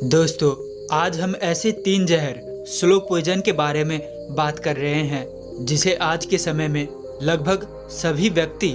दोस्तों, आज हम ऐसे 3 जहर स्लो पॉइजन के बारे में बात कर रहे हैं जिसे आज के समय में लगभग सभी व्यक्ति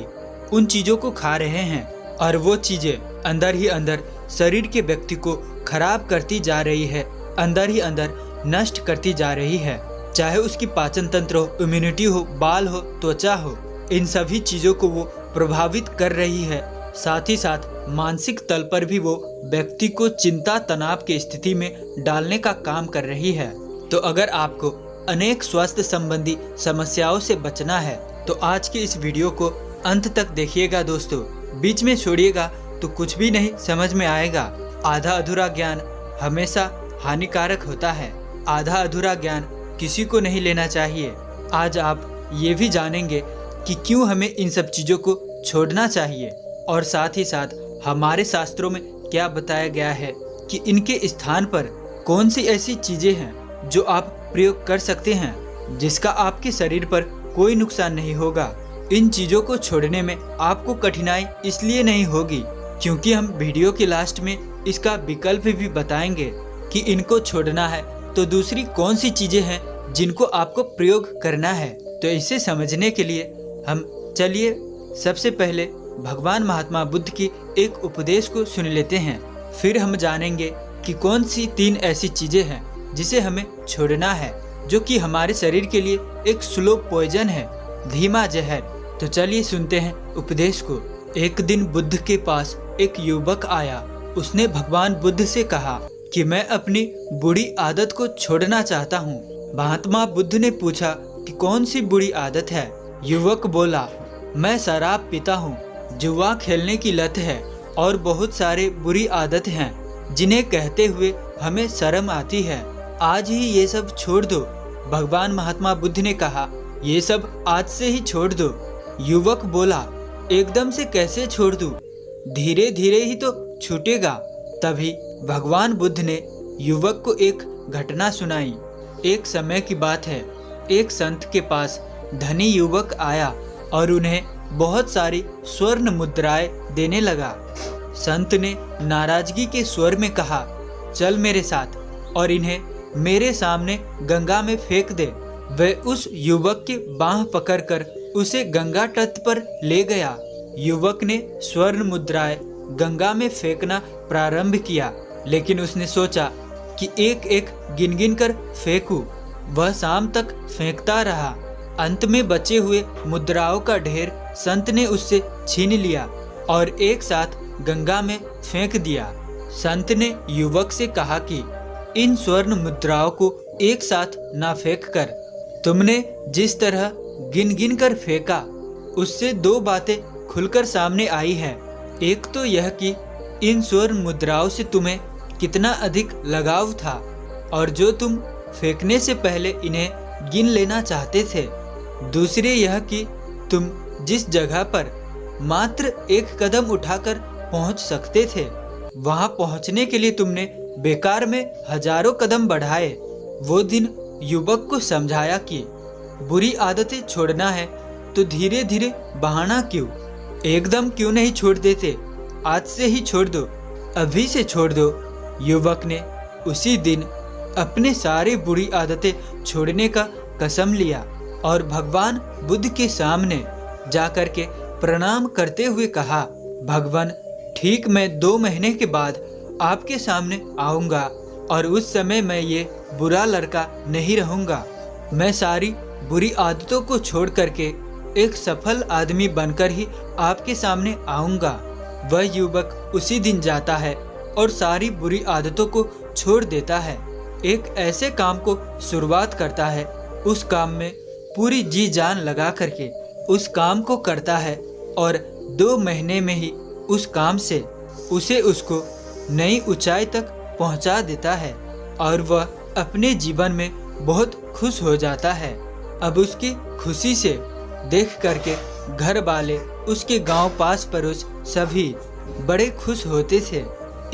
उन चीज़ों को खा रहे हैं और वो चीज़ें अंदर ही अंदर शरीर के व्यक्ति को खराब करती जा रही है, अंदर ही अंदर नष्ट करती जा रही है। चाहे उसकी पाचन तंत्र हो, इम्यूनिटी हो, बाल हो, त्वचा हो, इन सभी चीज़ों को वो प्रभावित कर रही है। साथ ही साथ मानसिक तल पर भी वो व्यक्ति को चिंता तनाव की स्थिति में डालने का काम कर रही है। तो अगर आपको अनेक स्वास्थ्य संबंधी समस्याओं से बचना है तो आज के इस वीडियो को अंत तक देखिएगा दोस्तों। बीच में छोड़िएगा तो कुछ भी नहीं समझ में आएगा। आधा अधूरा ज्ञान हमेशा हानिकारक होता है। आधा अधूरा ज्ञान किसी को नहीं लेना चाहिए। आज आप ये भी जानेंगे कि क्यों हमें इन सब चीज़ों को छोड़ना चाहिए और साथ ही साथ हमारे शास्त्रों में क्या बताया गया है कि इनके स्थान पर कौन सी ऐसी चीज़ें हैं जो आप प्रयोग कर सकते हैं जिसका आपके शरीर पर कोई नुकसान नहीं होगा। इन चीज़ों को छोड़ने में आपको कठिनाई इसलिए नहीं होगी क्योंकि हम वीडियो के लास्ट में इसका विकल्प भी बताएंगे कि इनको छोड़ना है तो दूसरी कौन सी चीज़ें हैं जिनको आपको प्रयोग करना है। तो इसे समझने के लिए हम चलिए सबसे पहले भगवान महात्मा बुद्ध की एक उपदेश को सुन लेते हैं। फिर हम जानेंगे कि कौन सी 3 ऐसी चीज़ें हैं जिसे हमें छोड़ना है जो कि हमारे शरीर के लिए एक स्लो पॉइजन है, धीमा जहर। तो चलिए सुनते हैं उपदेश को। एक दिन बुद्ध के पास एक युवक आया। उसने भगवान बुद्ध से कहा कि मैं अपनी बुरी आदत को छोड़ना चाहता हूँ। महात्मा बुद्ध ने पूछा कि कौन सी बुरी आदत है। युवक बोला, मैं शराब पीता हूँ, जुआ खेलने की लत है और बहुत सारे बुरी आदत हैं जिन्हें कहते हुए हमें शर्म आती है। आज ही ये सब छोड़ दो। भगवान महात्मा बुद्ध ने कहा, ये सब आज से ही छोड़ दो। युवक बोला, एकदम से कैसे छोड़ दूं? धीरे धीरे ही तो छूटेगा। तभी भगवान बुद्ध ने युवक को एक घटना सुनाई। एक समय की बात है, एक संत के पास धनी युवक आया और उन्हें बहुत सारी स्वर्ण मुद्राएं देने लगा। संत ने नाराजगी के स्वर में कहा, चल मेरे साथ और इन्हें मेरे सामने गंगा में फेंक दे। वह उस युवक की बांह पकड़कर उसे गंगा तट पर ले गया। युवक ने स्वर्ण मुद्राएं गंगा में फेंकना प्रारंभ किया, लेकिन उसने सोचा कि एक एक गिन गिन कर फेंकूं। वह शाम तक फेंकता रहा। अंत में बचे हुए मुद्राओं का ढेर संत ने उससे छीन लिया और एक साथ गंगा में फेंक दिया। संत ने युवक से कहा कि इन स्वर्ण मुद्राओं को एक साथ ना फेंक कर तुमने जिस तरह गिन गिन कर फेंका उससे 2 बातें खुलकर सामने आई है। एक तो यह कि इन स्वर्ण मुद्राओं से तुम्हें कितना अधिक लगाव था और जो तुम फेंकने से पहले इन्हें गिन लेना चाहते थे। दूसरे यह कि तुम जिस जगह पर मात्र एक कदम उठाकर पहुंच सकते थे वहां पहुंचने के लिए तुमने बेकार में हजारों कदम बढ़ाए। वो दिन युवक को समझाया कि बुरी आदतें छोड़ना है तो धीरे धीरे बहाना क्यों, एकदम क्यों नहीं छोड़ देते? आज से ही छोड़ दो, अभी से छोड़ दो। युवक ने उसी दिन अपने सारी बुरी आदतें छोड़ने का कसम लिया और भगवान बुद्ध के सामने जाकर के प्रणाम करते हुए कहा, भगवान ठीक मैं 2 महीने के बाद आपके सामने आऊँगा और उस समय मैं ये बुरा लड़का नहीं रहूँगा। मैं सारी बुरी आदतों को छोड़ करके एक सफल आदमी बनकर ही आपके सामने आऊँगा। वह युवक उसी दिन जाता है और सारी बुरी आदतों को छोड़ देता है। एक ऐसे काम को शुरुआत करता है, उस काम में पूरी जी जान लगा करके उस काम को करता है और 2 महीने में ही उस काम से उसे उसको नई ऊंचाई तक पहुंचा देता है और वह अपने जीवन में बहुत खुश हो जाता है। अब उसकी खुशी से देख करके घर वाले, उसके गांव पास पड़ोस सभी बड़े खुश होते थे।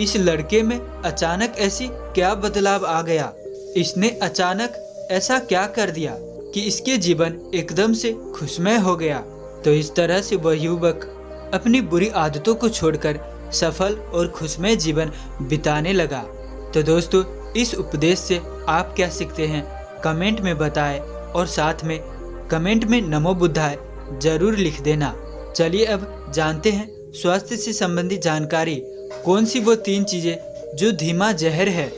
इस लड़के में अचानक ऐसी क्या बदलाव आ गया? इसने अचानक ऐसा क्या कर दिया कि इसके जीवन एकदम से खुशमय हो गया? तो इस तरह से वह युवक अपनी बुरी आदतों को छोड़कर सफल और खुशमय जीवन बिताने लगा। तो दोस्तों, इस उपदेश से आप क्या सीखते हैं कमेंट में बताएं और साथ में कमेंट में नमो बुद्धाय जरूर लिख देना। चलिए अब जानते हैं स्वास्थ्य से संबंधित जानकारी। कौन सी वो 3 चीजें जो धीमा जहर है,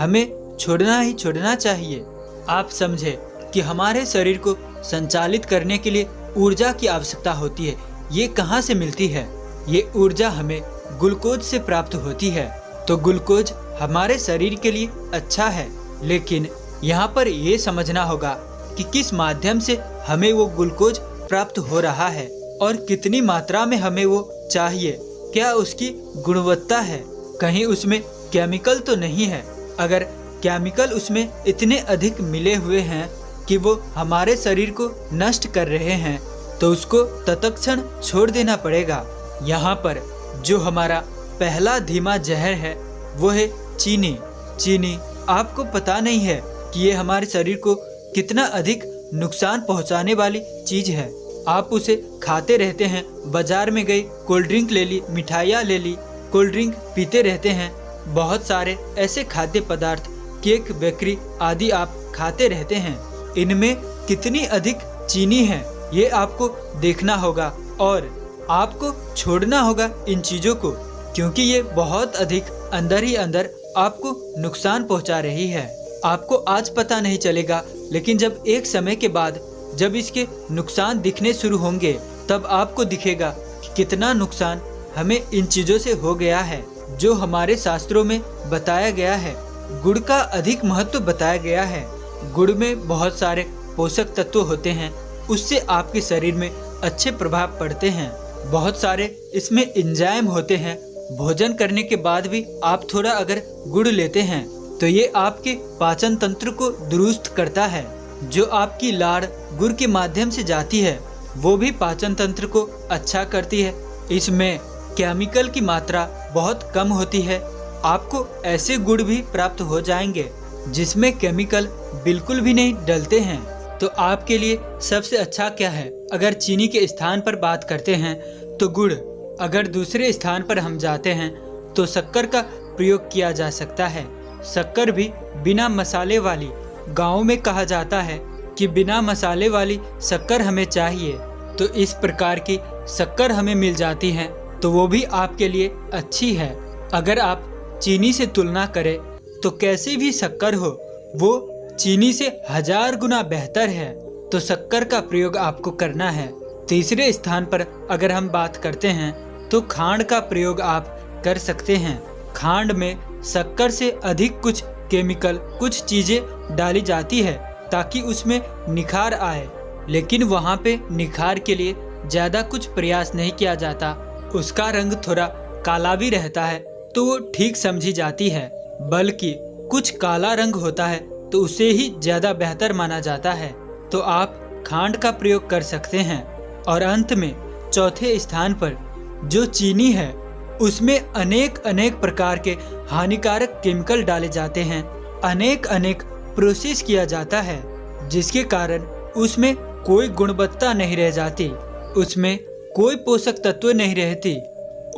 हमें छोड़ना ही छोड़ना चाहिए। आप समझे कि हमारे शरीर को संचालित करने के लिए ऊर्जा की आवश्यकता होती है। ये कहाँ से मिलती है? ये ऊर्जा हमें ग्लूकोज से प्राप्त होती है। तो ग्लूकोज हमारे शरीर के लिए अच्छा है, लेकिन यहाँ पर ये समझना होगा कि किस माध्यम से हमें वो ग्लूकोज प्राप्त हो रहा है और कितनी मात्रा में हमें वो चाहिए। क्या उसकी गुणवत्ता है? कहीं उसमें केमिकल तो नहीं है? अगर केमिकल उसमें इतने अधिक मिले हुए हैं कि वो हमारे शरीर को नष्ट कर रहे हैं, तो उसको तत्क्षण छोड़ देना पड़ेगा। यहाँ पर जो हमारा पहला धीमा जहर है वो है चीनी। चीनी आपको पता नहीं है कि ये हमारे शरीर को कितना अधिक नुकसान पहुंचाने वाली चीज है। आप उसे खाते रहते हैं, बाजार में गई कोल्ड ड्रिंक ले ली, मिठाइयाँ ले ली, कोल्ड ड्रिंक पीते रहते हैं। बहुत सारे ऐसे खाद्य पदार्थ, केक, बेकरी आदि आप खाते रहते हैं। इनमें कितनी अधिक चीनी है ये आपको देखना होगा और आपको छोड़ना होगा इन चीज़ों को, क्योंकि ये बहुत अधिक अंदर ही अंदर आपको नुकसान पहुंचा रही है। आपको आज पता नहीं चलेगा, लेकिन जब एक समय के बाद जब इसके नुकसान दिखने शुरू होंगे, तब आपको दिखेगा कि कितना नुकसान हमें इन चीज़ों से हो गया है। जो हमारे शास्त्रों में बताया गया है, गुड़ का अधिक महत्व बताया गया है। गुड़ में बहुत सारे पोषक तत्व होते हैं, उससे आपके शरीर में अच्छे प्रभाव पड़ते हैं। बहुत सारे इसमें एंजाइम होते हैं। भोजन करने के बाद भी आप थोड़ा अगर गुड़ लेते हैं तो ये आपके पाचन तंत्र को दुरुस्त करता है। जो आपकी लार गुड़ के माध्यम से जाती है वो भी पाचन तंत्र को अच्छा करती है। इसमें केमिकल की मात्रा बहुत कम होती है। आपको ऐसे गुड़ भी प्राप्त हो जाएंगे जिसमें केमिकल बिल्कुल भी नहीं डलते हैं। तो आपके लिए सबसे अच्छा क्या है? अगर चीनी के स्थान पर बात करते हैं तो गुड़, अगर दूसरे स्थान पर हम जाते हैं तो शक्कर का प्रयोग किया जा सकता है। शक्कर भी बिना मसाले वाली, गाँव में कहा जाता है कि बिना मसाले वाली शक्कर हमें चाहिए। तो इस प्रकार की शक्कर हमें मिल जाती है तो वो भी आपके लिए अच्छी है। अगर आप चीनी से तुलना करें तो कैसी भी शक्कर हो, वो चीनी से 1000 गुना बेहतर है। तो शक्कर का प्रयोग आपको करना है। तीसरे स्थान पर अगर हम बात करते हैं तो खांड का प्रयोग आप कर सकते हैं। खांड में शक्कर से अधिक कुछ केमिकल, कुछ चीजें डाली जाती है ताकि उसमें निखार आए, लेकिन वहाँ पे निखार के लिए ज़्यादा कुछ प्रयास नहीं किया जाता। उसका रंग थोड़ा काला भी रहता है तो वो ठीक समझी जाती है, बल्कि कुछ काला रंग होता है तो उसे ही ज़्यादा बेहतर माना जाता है। तो आप खांड का प्रयोग कर सकते हैं। और अंत में चौथे स्थान पर जो चीनी है, उसमें अनेक अनेक प्रकार के हानिकारक केमिकल डाले जाते हैं। अनेक अनेक प्रोसेस किया जाता है, जिसके कारण उसमें कोई गुणवत्ता नहीं रह जाती, उसमें कोई पोषक तत्व नहीं रहती।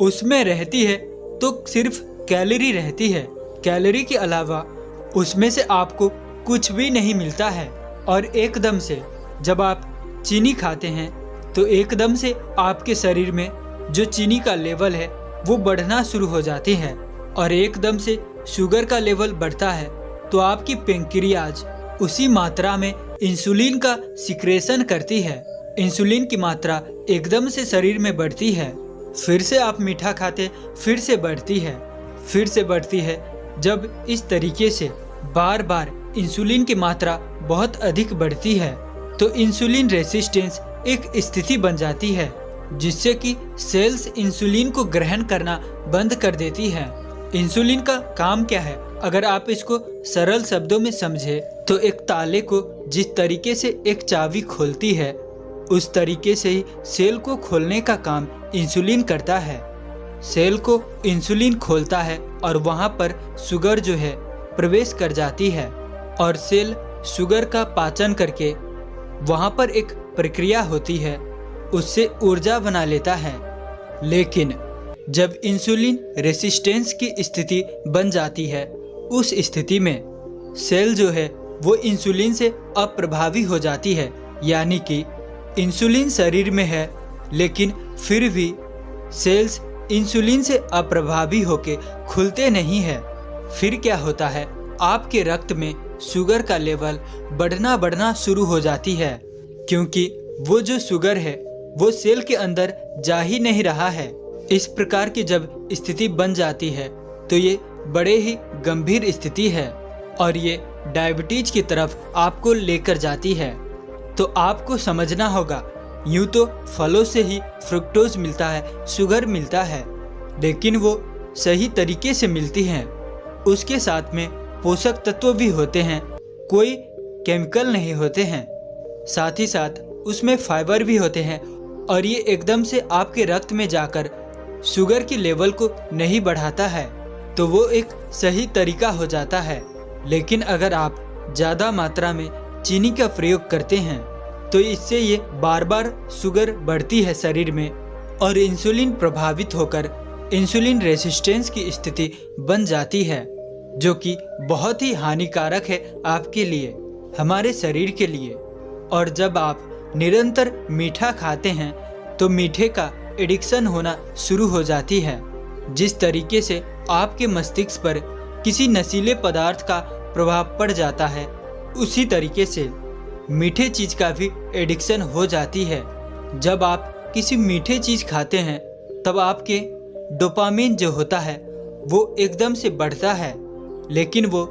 उसमें रहती है तो सिर्फ कैलोरी रहती है। कैलोरी के अलावा उसमें से आपको कुछ भी नहीं मिलता है। और एकदम से जब आप चीनी खाते हैं तो एकदम से आपके शरीर में जो चीनी का लेवल है वो बढ़ना शुरू हो जाती है और एकदम से शुगर का लेवल बढ़ता है। तो आपकी पेंक्रियाज उसी मात्रा में इंसुलिन का सिक्रेशन करती है। इंसुलिन की मात्रा एकदम से शरीर में बढ़ती है। फिर से आप मीठा खाते, फिर से बढ़ती है, फिर से बढ़ती है। जब इस तरीके से बार बार इंसुलिन की मात्रा बहुत अधिक बढ़ती है तो इंसुलिन रेसिस्टेंस एक स्थिति बन जाती है, जिससे कि सेल्स इंसुलिन को ग्रहण करना बंद कर देती है। इंसुलिन का काम क्या है? अगर आप इसको सरल शब्दों में समझे तो एक ताले को जिस तरीके से एक चाबी खोलती है, उस तरीके से ही सेल को खोलने का काम इंसुलिन करता है। सेल को इंसुलिन खोलता है और वहाँ पर शुगर जो है प्रवेश कर जाती है और सेल शुगर का पाचन करके वहाँ पर एक प्रक्रिया होती है, उससे ऊर्जा बना लेता है। लेकिन जब इंसुलिन रेसिस्टेंस की स्थिति बन जाती है उस स्थिति में सेल जो है वो इंसुलिन से अप्रभावी हो जाती है, यानी कि इंसुलिन शरीर में है लेकिन फिर भी सेल्स इंसुलिन से अप्रभावी होके खुलते नहीं है। फिर क्या होता है, आपके रक्त में शुगर का लेवल बढ़ना शुरू हो जाती है, क्योंकि वो जो शुगर है वो सेल के अंदर जा ही नहीं रहा है। इस प्रकार की जब स्थिति बन जाती है तो ये बड़े ही गंभीर स्थिति है और ये डायबिटीज की तरफ आपको लेकर जाती है। तो आपको समझना होगा, यूँ तो फलों से ही फ्रुक्टोज मिलता है, शुगर मिलता है, लेकिन वो सही तरीके से मिलती हैं। उसके साथ में पोषक तत्व भी होते हैं, कोई केमिकल नहीं होते हैं, साथ ही साथ उसमें फाइबर भी होते हैं और ये एकदम से आपके रक्त में जाकर शुगर की लेवल को नहीं बढ़ाता है, तो वो एक सही तरीका हो जाता है। लेकिन अगर आप ज़्यादा मात्रा में चीनी का प्रयोग करते हैं तो इससे ये बार बार शुगर बढ़ती है शरीर में और इंसुलिन प्रभावित होकर इंसुलिन रेसिस्टेंस की स्थिति बन जाती है, जो कि बहुत ही हानिकारक है आपके लिए, हमारे शरीर के लिए। और जब आप निरंतर मीठा खाते हैं तो मीठे का एडिक्शन होना शुरू हो जाती है। जिस तरीके से आपके मस्तिष्क पर किसी नशीले पदार्थ का प्रभाव पड़ जाता है, उसी तरीके से मीठे चीज़ का भी एडिक्शन हो जाती है। जब आप किसी मीठे चीज़ खाते हैं तब आपके डोपामिन जो होता है वो एकदम से बढ़ता है, लेकिन वो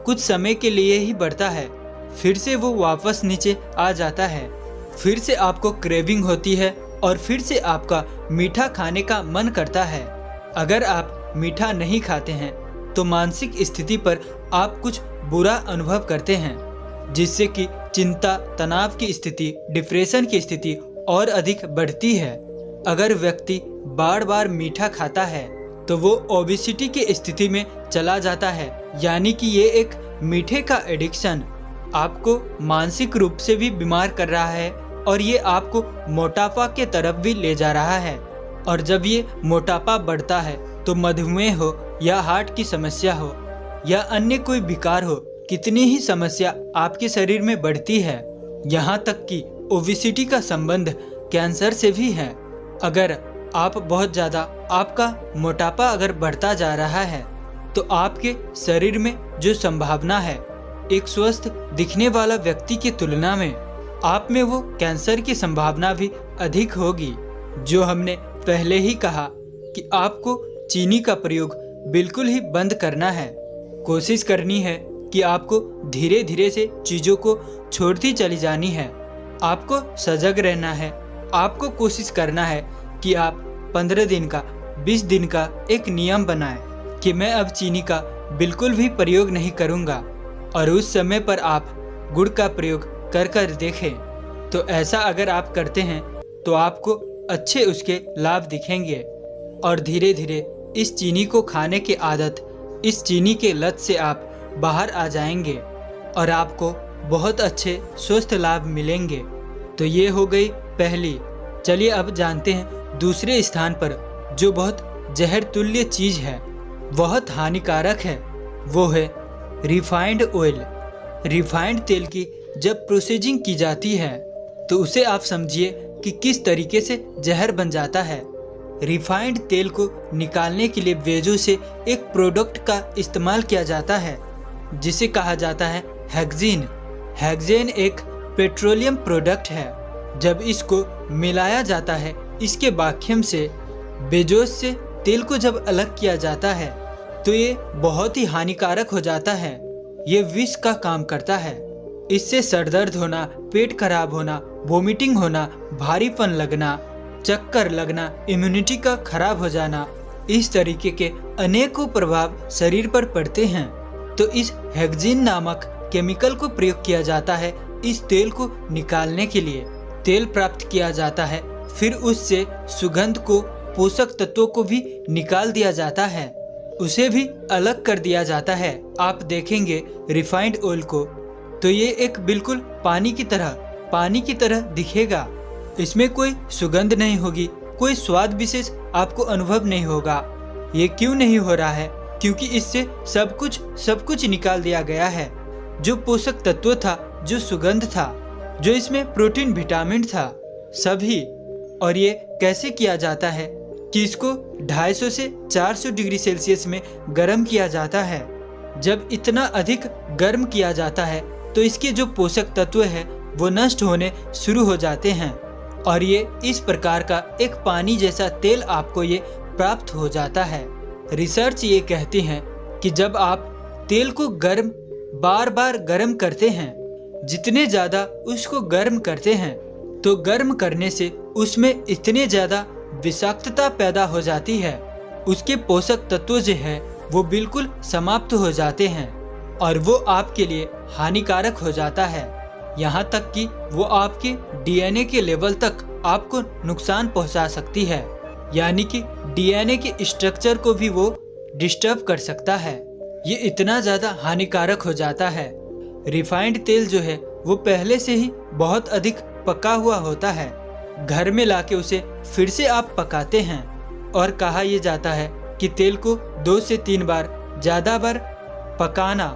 कुछ समय के लिए ही बढ़ता है, फिर से वो वापस नीचे आ जाता है। फिर से आपको क्रेविंग होती है और फिर से आपका मीठा खाने का मन करता है। अगर आप मीठा नहीं खाते हैं तो मानसिक स्थिति पर आप कुछ बुरा अनुभव करते हैं, जिससे कि चिंता, तनाव की स्थिति, डिप्रेशन की स्थिति और अधिक बढ़ती है। अगर व्यक्ति बार बार मीठा खाता है तो वो ओबेसिटी की स्थिति में चला जाता है, यानी कि ये एक मीठे का एडिक्शन आपको मानसिक रूप से भी बीमार कर रहा है और ये आपको मोटापा के तरफ भी ले जा रहा है। और जब ये मोटापा बढ़ता है तो मधुमेह हो या हार्ट की समस्या हो या अन्य कोई विकार हो, कितनी ही समस्या आपके शरीर में बढ़ती है। यहाँ तक कि ओबेसिटी का संबंध कैंसर से भी है। अगर आप बहुत ज़्यादा आपका मोटापा अगर बढ़ता जा रहा है तो आपके शरीर में जो संभावना है एक स्वस्थ दिखने वाला व्यक्ति की तुलना में आप में वो कैंसर की संभावना भी अधिक होगी। जो हमने पहले ही कहा कि आपको चीनी का प्रयोग बिल्कुल ही बंद करना है। कोशिश करनी है कि आपको धीरे धीरे से चीज़ों को छोड़ती चली जानी है। आपको सजग रहना है। आपको कोशिश करना है कि आप 15 दिन का, 20 दिन का एक नियम बनाएं कि मैं अब चीनी का बिल्कुल भी प्रयोग नहीं करूँगा, और उस समय पर आप गुड़ का प्रयोग कर देखें। तो ऐसा अगर आप करते हैं तो आपको अच्छे उसके लाभ दिखेंगे और धीरे धीरे इस चीनी को खाने की आदत, इस चीनी के लत से आप बाहर आ जाएंगे और आपको बहुत अच्छे स्वस्थ लाभ मिलेंगे। तो ये हो गई पहली। चलिए अब जानते हैं दूसरे स्थान पर जो बहुत जहर तुल्य चीज़ है, बहुत हानिकारक है, वो है रिफाइंड ऑयल। रिफाइंड तेल की जब प्रोसेसिंग की जाती है तो उसे आप समझिए कि किस तरीके से जहर बन जाता है। रिफाइंड तेल को निकालने के लिए वेजो से एक प्रोडक्ट का इस्तेमाल किया जाता है जिसे कहा जाता है हेक्सेन। हेक्सेन एक पेट्रोलियम प्रोडक्ट है। जब इसको मिलाया जाता है, इसके माध्यम से बेजोस से तेल को जब अलग किया जाता है तो ये बहुत ही हानिकारक हो जाता है। ये विष का काम करता है। इससे सर दर्द होना, पेट खराब होना, वोमिटिंग होना, भारीपन लगना, चक्कर लगना, इम्यूनिटी का खराब हो जाना, इस तरीके के अनेकों प्रभाव शरीर पर पड़ते हैं। तो इस हेक्सेन नामक केमिकल को प्रयोग किया जाता है इस तेल को निकालने के लिए। तेल प्राप्त किया जाता है, फिर उससे सुगंध को, पोषक तत्वों को भी निकाल दिया जाता है, उसे भी अलग कर दिया जाता है। आप देखेंगे रिफाइंड ऑयल को तो ये एक बिल्कुल पानी की तरह दिखेगा। इसमें कोई सुगंध नहीं होगी, कोई स्वाद विशेष आपको अनुभव नहीं होगा। ये क्यों नहीं हो रहा है? क्योंकि इससे सब कुछ निकाल दिया गया है। जो पोषक तत्व था, जो सुगंध था, जो इसमें प्रोटीन विटामिन था, सभी। और ये कैसे किया जाता है कि इसको 250 से 400 डिग्री सेल्सियस में गर्म किया जाता है। जब इतना अधिक गर्म किया जाता है तो इसके जो पोषक तत्व है वो नष्ट होने शुरू हो जाते हैं और ये इस प्रकार का एक पानी जैसा तेल आपको ये प्राप्त हो जाता है। रिसर्च ये कहती है कि जब आप तेल को बार बार गर्म करते हैं, जितने ज़्यादा उसको गर्म करते हैं तो गर्म करने से उसमें इतने ज़्यादा विषाक्तता पैदा हो जाती है, उसके पोषक तत्व जो है वो बिल्कुल समाप्त हो जाते हैं और वो आपके लिए हानिकारक हो जाता है। यहाँ तक कि वो आपके डीएनए के लेवल तक आपको नुकसान पहुँचा सकती है, यानी कि डीएनए के स्ट्रक्चर को भी वो डिस्टर्ब कर सकता है। ये इतना ज़्यादा हानिकारक हो जाता है। रिफाइंड तेल जो है वो पहले से ही बहुत अधिक पका हुआ होता है। घर में लाके उसे फिर से आप पकाते हैं और कहा यह जाता है कि तेल को 2 से 3 बार ज़्यादा बार पकाना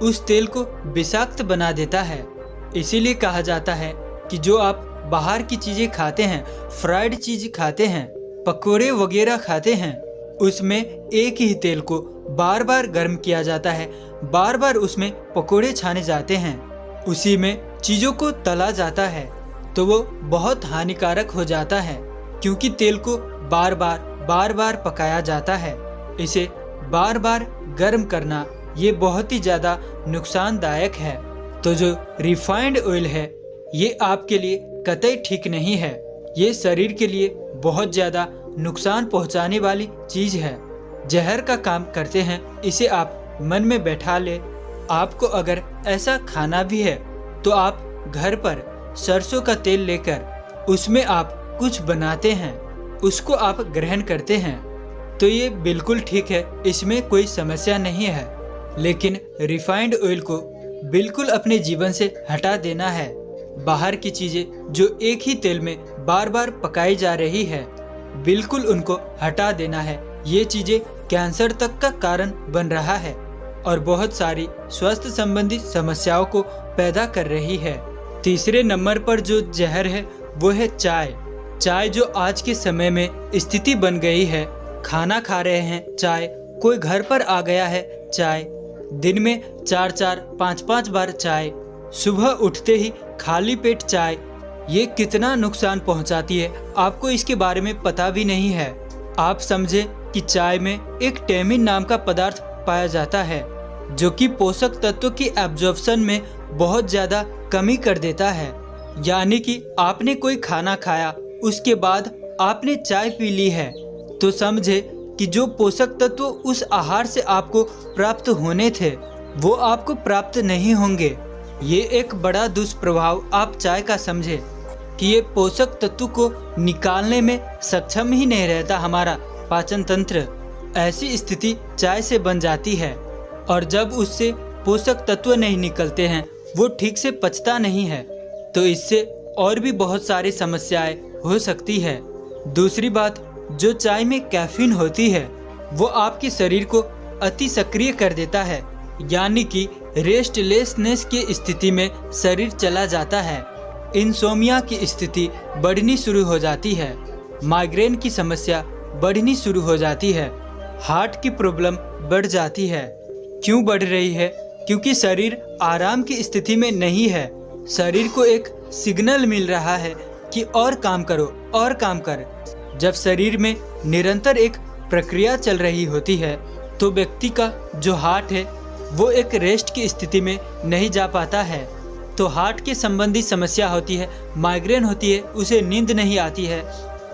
उस तेल को विषाक्त बना देता है। इसीलिए कहा जाता है कि जो आप बाहर की चीज़ें खाते हैं, फ्राइड चीज़ खाते हैं, पकोड़े वगैरह खाते हैं, उसमें एक ही तेल को बार बार गर्म किया जाता है, बार बार उसमें पकोड़े छाने जाते हैं, उसी में चीज़ों को तला जाता है, तो वो बहुत हानिकारक हो जाता है क्योंकि तेल को बार बार पकाया जाता है। इसे बार बार गर्म करना ये बहुत ही ज़्यादा नुकसानदायक है। तो जो रिफाइंड ऑयल है ये आपके लिए कतई ठीक नहीं है। ये शरीर के लिए बहुत ज़्यादा नुकसान पहुंचाने वाली चीज़ है, जहर का काम करते हैं। इसे आप मन में बैठा ले। आपको अगर ऐसा खाना भी है तो आप घर पर सरसों का तेल लेकर उसमें आप कुछ बनाते हैं, उसको आप ग्रहण करते हैं, तो ये बिल्कुल ठीक है, इसमें कोई समस्या नहीं है। लेकिन रिफाइंड ऑयल को बिल्कुल अपने जीवन से हटा देना है। बाहर की चीज़ें जो एक ही तेल में बार बार पकाई जा रही है, बिल्कुल उनको हटा देना है। ये चीज़ें कैंसर तक का कारण बन रहा है और बहुत सारी स्वास्थ्य संबंधी समस्याओं को पैदा कर रही है। तीसरे नंबर पर जो जहर है वो है चाय। चाय जो आज के समय में स्थिति बन गई है, खाना खा रहे हैं चाय, कोई घर पर आ गया है चाय, दिन में 4-4, 5-5 बार चाय, सुबह उठते ही खाली पेट चाय, ये कितना नुकसान पहुंचाती है आपको इसके बारे में पता भी नहीं है। आप समझे कि चाय में एक टैमिन नाम का पदार्थ पाया जाता है जो कि पोषक तत्वों की एब्जॉर्प्शन में बहुत ज़्यादा कमी कर देता है। यानी कि आपने कोई खाना खाया, उसके बाद आपने चाय पी ली है, तो समझे कि जो पोषक तत्व उस आहार से आपको प्राप्त होने थे वो आपको प्राप्त नहीं होंगे। ये एक बड़ा दुष्प्रभाव आप चाय का समझे कि ये पोषक तत्व को निकालने में सक्षम ही नहीं रहता हमारा पाचन तंत्र। ऐसी स्थिति चाय से बन जाती है और जब उससे पोषक तत्व नहीं निकलते हैं, वो ठीक से पचता नहीं है, तो इससे और भी बहुत सारी समस्याएं हो सकती है। दूसरी बात, जो चाय में कैफीन होती है वो आपके शरीर को अति सक्रिय कर देता है, यानी कि रेस्टलेसनेस की स्थिति में शरीर चला जाता है। इंसोमिया की स्थिति बढ़नी शुरू हो जाती है, माइग्रेन की समस्या बढ़नी शुरू हो जाती है, हार्ट की प्रॉब्लम बढ़ जाती है। क्यों बढ़ रही है? क्योंकि शरीर आराम की स्थिति में नहीं है। शरीर को एक सिग्नल मिल रहा है कि और काम करो, और काम कर। जब शरीर में निरंतर एक प्रक्रिया चल रही होती है तो व्यक्ति का जो हार्ट है वो एक रेस्ट की स्थिति में नहीं जा पाता है, तो हार्ट के संबंधी समस्या होती है, माइग्रेन होती है, उसे नींद नहीं आती है,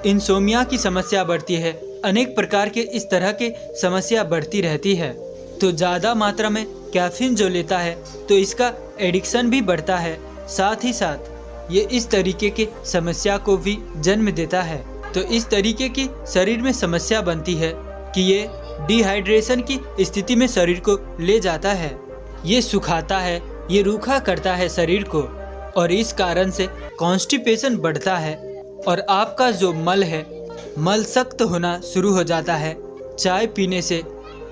इंसोमिया की समस्या बढ़ती है, अनेक प्रकार के इस तरह के समस्या बढ़ती रहती है। तो ज़्यादा मात्रा में कैफीन जो लेता है तो इसका एडिक्शन भी बढ़ता है, साथ ही साथ ये इस तरीके की समस्या को भी जन्म देता है। तो इस तरीके की शरीर में समस्या बनती है कि ये डिहाइड्रेशन की स्थिति में शरीर को ले जाता है, ये सुखाता है, ये रूखा करता है शरीर को, और इस कारण से कॉन्स्टिपेशन बढ़ता है और आपका जो मल है, मल सख्त होना शुरू हो जाता है। चाय पीने से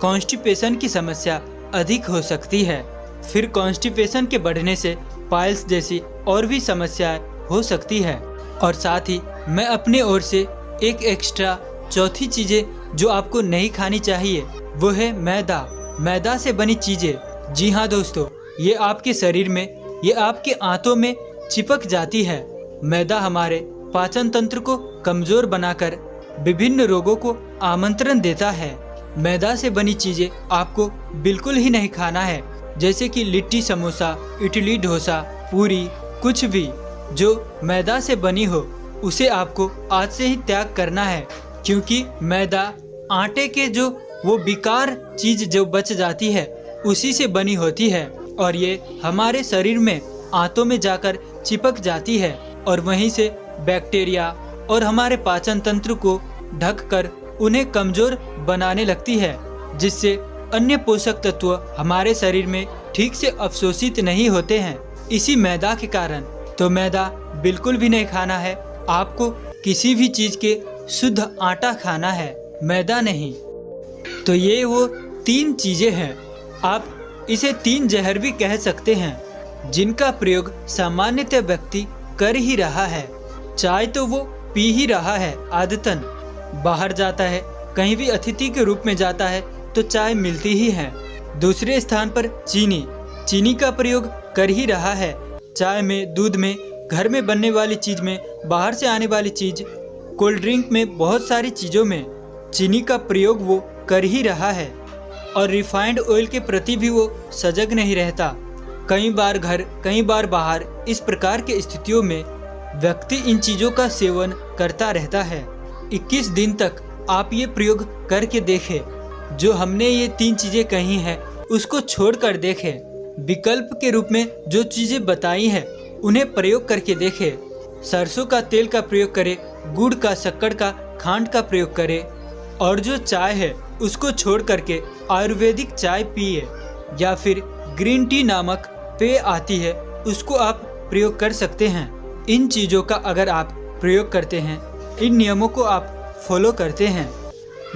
कॉन्स्टिपेशन की समस्या अधिक हो सकती है। फिर कॉन्स्टिपेशन के बढ़ने से पाइल्स जैसी और भी समस्याएं हो सकती है। और साथ ही मैं अपने ओर से एक एक्स्ट्रा चौथी चीज़ें जो आपको नहीं खानी चाहिए वो है मैदा। मैदा से बनी चीज़ें, जी हाँ दोस्तों, ये आपके शरीर में, ये आपके आंतों में चिपक जाती है। मैदा हमारे पाचन तंत्र को कमज़ोर बनाकर विभिन्न रोगों को आमंत्रण देता है। मैदा से बनी चीज़ें आपको बिल्कुल ही नहीं खाना है, जैसे कि लिट्टी समोसा, इडली डोसा, पूरी, कुछ भी जो मैदा से बनी हो उसे आपको आज से ही त्याग करना है। क्योंकि मैदा आटे के जो वो बेकार चीज़ जो बच जाती है उसी से बनी होती है और ये हमारे शरीर में आंतों में जाकर चिपक जाती है और वहीं से बैक्टीरिया और हमारे पाचन तंत्र को ढककर उन्हें कमज़ोर बनाने लगती है, जिससे अन्य पोषक तत्व हमारे शरीर में ठीक से अवशोषित नहीं होते हैं इसी मैदा के कारण। तो मैदा बिल्कुल भी नहीं खाना है, आपको किसी भी चीज़ के शुद्ध आटा खाना है, मैदा नहीं। तो ये वो 3 चीज़ें हैं, आप इसे 3 जहर भी कह सकते हैं, जिनका प्रयोग सामान्यतः व्यक्ति कर ही रहा है। चाय तो वो पी ही रहा है आदतन, बाहर जाता है, कहीं भी अतिथि के रूप में जाता है तो चाय मिलती ही है। दूसरे स्थान पर चीनी का प्रयोग कर ही रहा है, चाय में, दूध में, घर में बनने वाली चीज़ में, बाहर से आने वाली चीज़, कोल्ड ड्रिंक में, बहुत सारी चीज़ों में चीनी का प्रयोग वो कर ही रहा है। और रिफाइंड ऑयल के प्रति भी वो सजग नहीं रहता। कई बार घर, कई बार बाहर, इस प्रकार की स्थितियों में व्यक्ति इन चीज़ों का सेवन करता रहता है। 21 दिन तक आप ये प्रयोग करके देखें, जो हमने ये 3 चीज़ें कही हैं उसको छोड़ कर देखें। विकल्प के रूप में जो चीज़ें बताई हैं उन्हें प्रयोग करके देखें। सरसों का तेल का प्रयोग करें, गुड़ का, शक्कर का, खांड का प्रयोग करें और जो चाय है उसको छोड़ करके आयुर्वेदिक चाय पिए या फिर ग्रीन टी नामक पेय आती है उसको आप प्रयोग कर सकते हैं। इन चीज़ों का अगर आप प्रयोग करते हैं, इन नियमों को आप फॉलो करते हैं,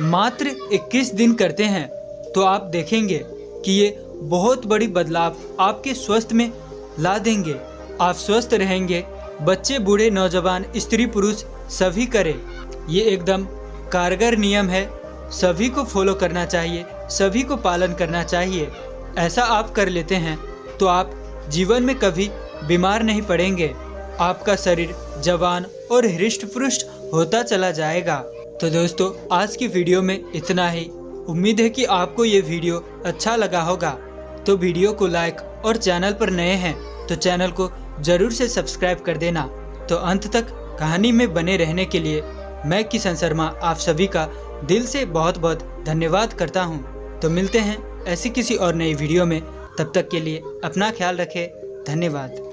मात्र 21 दिन करते हैं, तो आप देखेंगे कि ये बहुत बड़ी बदलाव आपके स्वास्थ्य में ला देंगे। आप स्वस्थ रहेंगे। बच्चे, बूढ़े, नौजवान, स्त्री, पुरुष सभी करें। ये एकदम कारगर नियम है, सभी को फॉलो करना चाहिए, सभी को पालन करना चाहिए। ऐसा आप कर लेते हैं तो आप जीवन में कभी बीमार नहीं पड़ेंगे। आपका शरीर जवान और हृष्ट पुष्ट होता चला जाएगा। तो दोस्तों, आज की वीडियो में इतना ही। उम्मीद है कि आपको ये वीडियो अच्छा लगा होगा। तो वीडियो को लाइक और चैनल पर नए हैं तो चैनल को जरूर से सब्सक्राइब कर देना। तो अंत तक कहानी में बने रहने के लिए मैं किशन शर्मा आप सभी का दिल से बहुत बहुत धन्यवाद करता हूँ। तो मिलते हैं ऐसी किसी और नई वीडियो में, तब तक के लिए अपना ख्याल रखें। धन्यवाद।